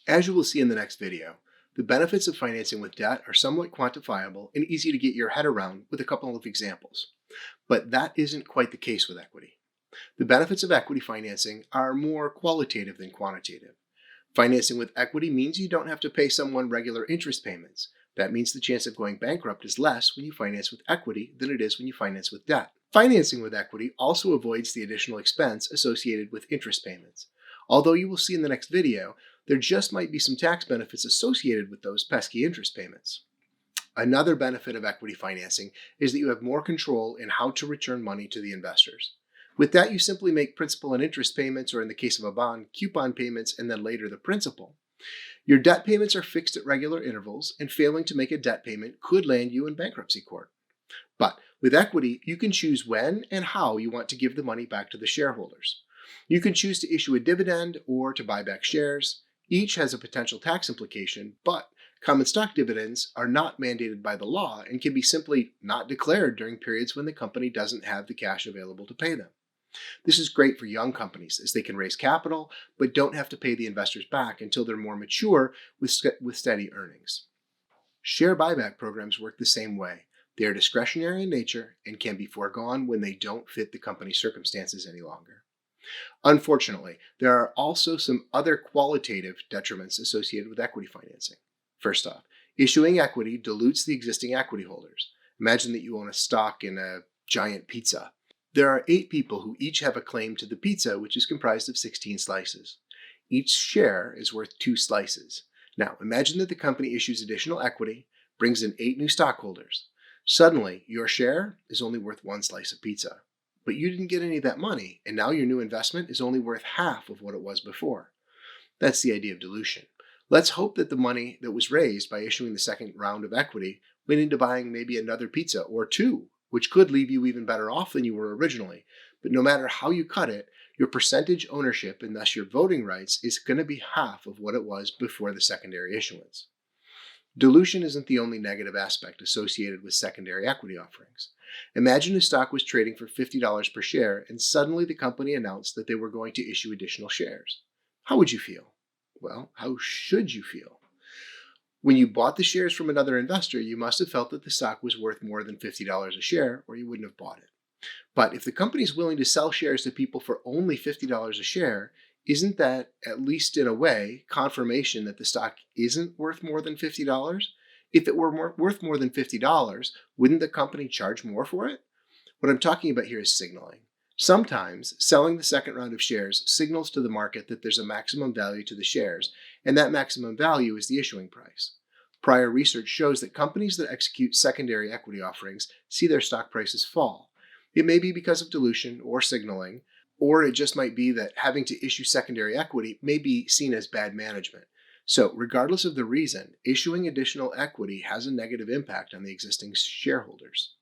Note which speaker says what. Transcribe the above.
Speaker 1: As you will see in the next video, the benefits of financing with debt are somewhat quantifiable and easy to get your head around with a couple of examples. But that isn't quite the case with equity. The benefits of equity financing are more qualitative than quantitative. Financing with equity means you don't have to pay someone regular interest payments. That means the chance of going bankrupt is less when you finance with equity than it is when you finance with debt. Financing with equity also avoids the additional expense associated with interest payments. Although you will see in the next video, there just might be some tax benefits associated with those pesky interest payments. Another benefit of equity financing is that you have more control in how to return money to the investors. With that, you simply make principal and interest payments, or in the case of a bond, coupon payments, and then later the principal. Your debt payments are fixed at regular intervals, and failing to make a debt payment could land you in bankruptcy court. But with equity, you can choose when and how you want to give the money back to the shareholders. You can choose to issue a dividend or to buy back shares. Each has a potential tax implication, but common stock dividends are not mandated by the law and can be simply not declared during periods when the company doesn't have the cash available to pay them. This is great for young companies as they can raise capital but don't have to pay the investors back until they're more mature with steady earnings. Share buyback programs work the same way. They are discretionary in nature and can be foregone when they don't fit the company's circumstances any longer. Unfortunately, there are also some other qualitative detriments associated with equity financing. First off, issuing equity dilutes the existing equity holders. Imagine that you own a stock in a giant pizza. There are 8 people who each have a claim to the pizza, which is comprised of 16 slices. Each share is worth 2 slices. Now, imagine that the company issues additional equity, brings in 8 new stockholders. Suddenly, your share is only worth 1 slice of pizza. But you didn't get any of that money, and now your new investment is only worth half of what it was before. That's the idea of dilution. Let's hope that the money that was raised by issuing the second round of equity went into buying maybe another pizza or 2, which could leave you even better off than you were originally. But no matter how you cut it, your percentage ownership and thus your voting rights is going to be half of what it was before the secondary issuance. Dilution isn't the only negative aspect associated with secondary equity offerings. Imagine a stock was trading for $50 per share and suddenly the company announced that they were going to issue additional shares. How would you feel? Well, how should you feel? When you bought the shares from another investor, you must have felt that the stock was worth more than $50 a share, or you wouldn't have bought it. But if the company is willing to sell shares to people for only $50 a share, isn't that, at least in a way, confirmation that the stock isn't worth more than $50? If it were worth more than $50, wouldn't the company charge more for it? What I'm talking about here is signaling. Sometimes selling the second round of shares signals to the market that there's a maximum value to the shares, and that maximum value is the issuing price. Prior research shows that companies that execute secondary equity offerings see their stock prices fall. It may be because of dilution or signaling, or it just might be that having to issue secondary equity may be seen as bad management. So, regardless of the reason, issuing additional equity has a negative impact on the existing shareholders.